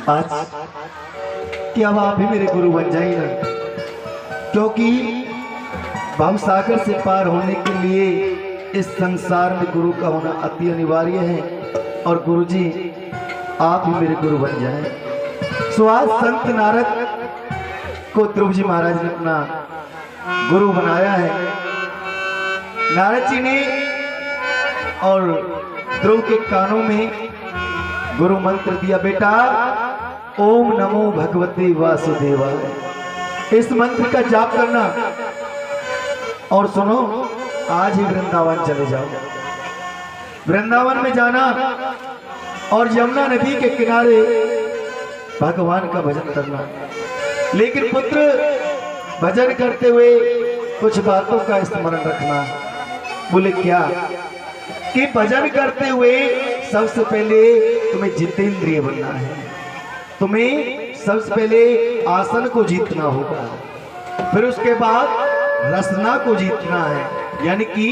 आज कि अब आप ही मेरे गुरु बन जाइए ना, क्योंकि भव सागर से पार होने के लिए इस संसार में गुरु का होना अति अनिवार्य है। और गुरु जी आप ही मेरे गुरु बन जाएं। सो आज संत नारद को ध्रुव जी महाराज ने अपना गुरु बनाया है। नारद जी ने और ध्रुव के कानों में गुरु मंत्र दिया, बेटा ओम नमो भगवते वासुदेवाय। इस मंत्र का जाप करना और सुनो, आज ही वृंदावन चले जाओ। वृंदावन में जाना और यमुना नदी के किनारे भगवान का भजन करना। लेकिन पुत्र भजन करते हुए कुछ बातों का स्मरण रखना। बोले क्या? कि भजन करते हुए सबसे पहले तुम्हें जितेंद्रिय बनना है। तुम्हें सबसे पहले आसन को जीतना होगा, फिर उसके बाद रसना को जीतना है, यानी कि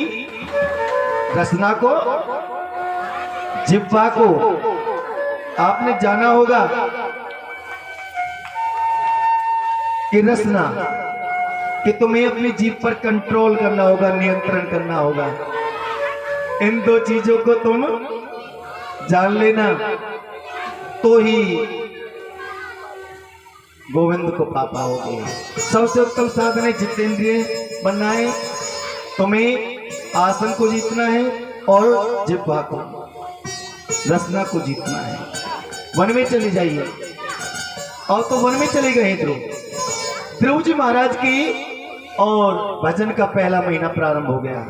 रसना को, जिह्वा को। आपने जाना होगा कि रसना, कि तुम्हें अपनी जीभ पर कंट्रोल करना होगा, नियंत्रण करना होगा। इन दो चीजों को तुम जान लेना तो ही गोविंद को पा पाओगे। सबसे उत्तम साधन है जितेंद्रिय बनना है। तुम्हें आसन को जीतना है और जिह्वा को, रसना को जीतना है। वन में चले जाइए। और तो वन में चले गए ध्रुव जी महाराज की, और भजन का पहला महीना प्रारंभ हो गया।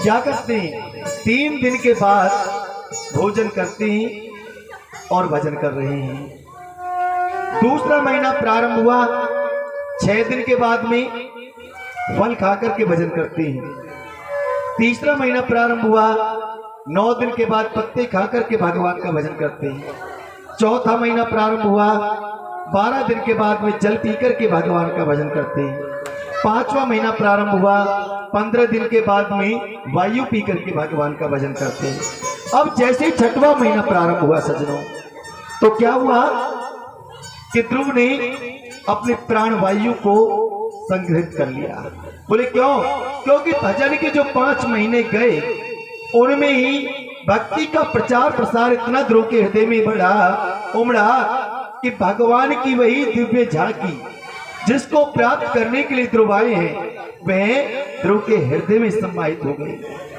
क्या करते हैं? 3 दिन के बाद भोजन करते हैं और भजन कर रहे हैं। दूसरा महीना प्रारंभ हुआ, 6 दिन के बाद में फल खाकर के भजन करते हैं। तीसरा महीना प्रारंभ हुआ, 9 दिन के बाद पत्ते खाकर के भगवान का भजन करते हैं। चौथा महीना प्रारंभ हुआ, 12 दिन के बाद में जल पी करके भगवान का भजन करते हैं। 5वां महीना प्रारंभ हुआ, 15 दिन के बाद में वायु पी करके भगवान का भजन करते हैं। अब जैसे 6वां महीना प्रारंभ हुआ सज्जनों, तो क्या हुआ कि ध्रुव ने अपने प्राण वायु को संग्रहित कर लिया। बोले क्यों? क्योंकि भजन के जो 5 महीने गए उनमें ही भक्ति का प्रचार प्रसार इतना ध्रुव के हृदय में उमड़ा कि भगवान की वही दिव्य झांकी जिसको प्राप्त करने के लिए ध्रुव आए हैं, वह ध्रुव के हृदय में समाहित हो गई,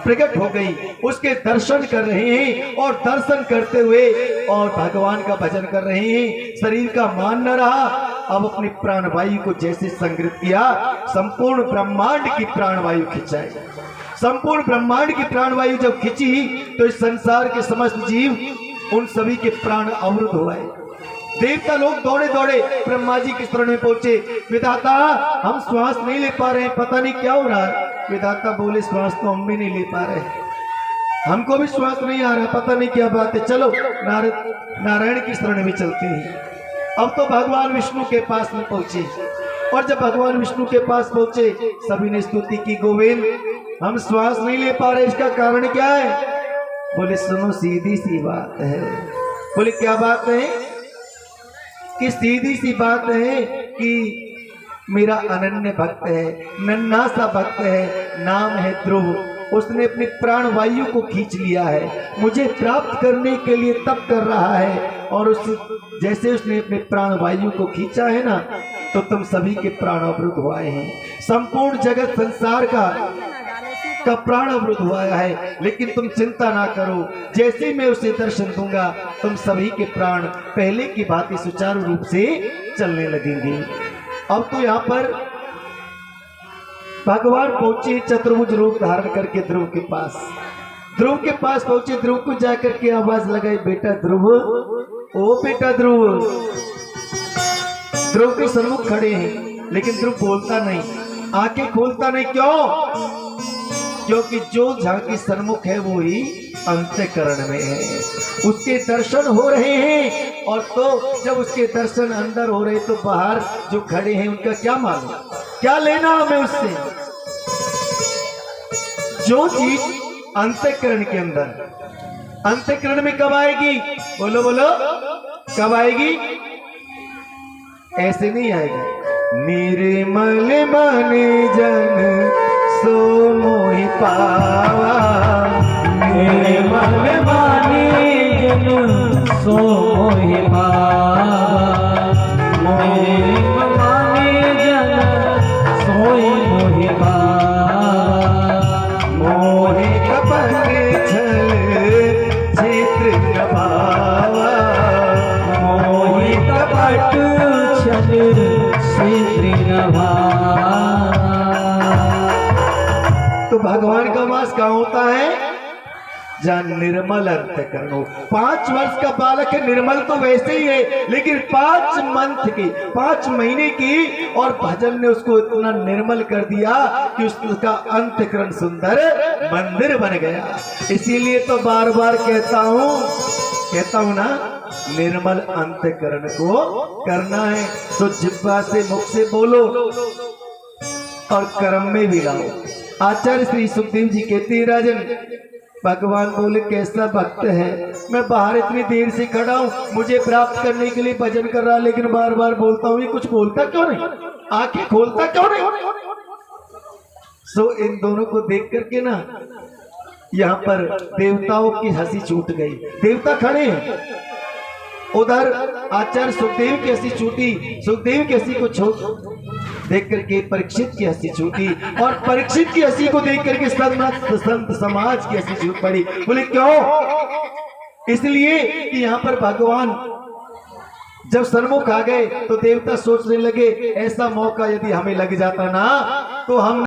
प्रकट हो गई। उसके दर्शन कर रहे हैं और दर्शन करते हुए और भगवान का भजन कर रहे हैं। शरीर का मान न रहा, अब अपनी प्राणवायु को जैसे संग्रहित किया, संपूर्ण ब्रह्मांड की प्राणवायु खिंचाई। संपूर्ण ब्रह्मांड की प्राणवायु जब खिंची तो इस संसार के समस्त जीव, उन सभी के प्राण अवरुद्ध हो गए। देवता लोग दौड़े दौड़े ब्रह्मा जी के शरण में पहुंचे। विधाता हम श्वास नहीं ले पा रहे हैं, पता नहीं क्या हो रहा है। विधाता बोले श्वास तो हम भी नहीं ले पा रहे, हमको भी श्वास नहीं आ रहा, पता नहीं क्या बात है। चलो नारायण की शरण में चलते हैं। अब तो भगवान विष्णु के पास में पहुंचे, और जब भगवान विष्णु के पास पहुंचे सभी ने स्तुति की, गोविंद हम श्वास नहीं ले पा रहे, इसका कारण क्या है? बोले सुनो सीधी सी बात है। बोले क्या बात है? कि सीधी सी बात है कि मेरा अनन्य भक्त है, नन्हा सा भक्त है, नाम है ध्रुव। उसने अपनी प्राण वायु को खींच लिया है, मुझे प्राप्त करने के लिए तप कर रहा है। और उस जैसे उसने अपने प्राण वायु को खींचा है ना, तो तुम सभी के प्राण अवरुद्ध हुए हैं। संपूर्ण जगत संसार का प्राण अवरुद्ध हुआ है। लेकिन तुम चिंता ना करो, जैसे मैं उसे दर्शन दूंगा तुम सभी के प्राण पहले की भांति सुचारू रूप से चलने लगेंगे। अब तो यहाँ पर भगवान पहुंचे चतुर्भुज रूप धारण करके ध्रुव के पास। ध्रुव के पास पहुंचे, ध्रुव को जाकर के आवाज लगाई, बेटा ध्रुव, ओ बेटा ध्रुव। ध्रुव के सन्मुख खड़े हैं, लेकिन ध्रुव बोलता नहीं, आंखें खोलता नहीं। क्यों? क्योंकि जो झांकी सन्मुख है वो ही अंतःकरण में है, उसके दर्शन हो रहे हैं। और तो जब उसके दर्शन अंदर हो रहे तो बाहर जो खड़े हैं उनका क्या मालूम, क्या लेना हमें उससे। जो चीज अंतःकरण के अंदर, अंतःकरण में कब आएगी? बोलो बोलो, कब आएगी? ऐसे नहीं आएगी। निर्मल मन जन सो मोहि पावा, निर्मल मन जन सो मोहि पावा, निर्मल मन जन सोई मोहि पावा, मोहि कपट छल चित्र गवावा, मोहि कपट छल चित्र गवावा। तो भगवान का वास कहाँ होता है? जहाँ निर्मल अंतःकरण हो। 5 वर्ष का बालक है, निर्मल तो वैसे ही है, लेकिन 5 महीने की और भजन ने उसको इतना निर्मल कर दिया कि उसका अंतःकरण सुंदर मंदिर बन गया। इसीलिए तो बार बार कहता हूँ ना, निर्मल अंतःकरण को करना है तो जिह्वा से, मुख से बोलो और कर्म में भी लाओ। आचार्य श्री सुखदेव जी कहते हैं, राजन भगवान बोले कैसा भक्त है, मैं बाहर इतनी देर से खड़ा हूँ, मुझे प्राप्त करने के लिए भजन कर रहा, लेकिन बार बार बोलता हूँ, ये कुछ बोलता क्यों नहीं, आंखें खोलता क्यों नहीं? सो इन दोनों को देख करके ना यहाँ पर देवताओं की हंसी छूट गई। देवता खड़े हैं, उधर आचार्य सुखदेव की हंसी छूटी, सुखदेव की हंसी को देख करके परीक्षित की हंसी छूटी, और परीक्षित की हंसी को देख करके संत समाज की हंसी छूट पड़ी। बोले क्यों? इसलिए कि यहाँ पर भगवान जब सन्मुख आ गए तो देवता सोचने लगे ऐसा मौका यदि हमें लग जाता ना तो हम